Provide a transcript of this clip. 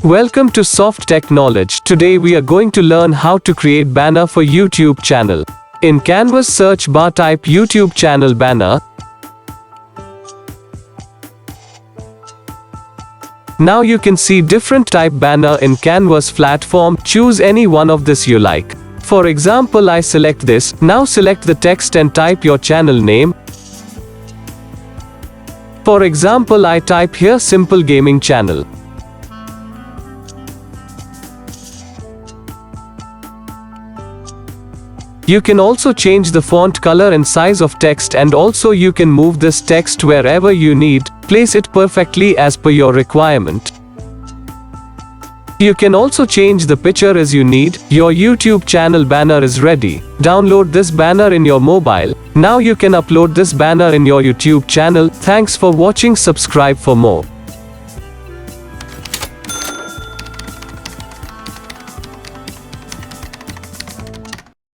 Welcome to Soft Tech Knowledge. Today we are going to learn how to create banner for YouTube channel. In Canvas search bar type YouTube channel banner. Now you can see different type banner in Canvas platform. Choose any one of this you like. For example, I select this. Now select the text and type your channel name. For example, I type here simple gaming channel. You can also change the font color and size of text, and also you can move this text wherever you need, place it perfectly as per your requirement. You can also change the picture as you need. Your YouTube channel banner is ready. Download this banner in your mobile. Now you can upload this banner in your YouTube channel. Thanks for watching. Subscribe for more.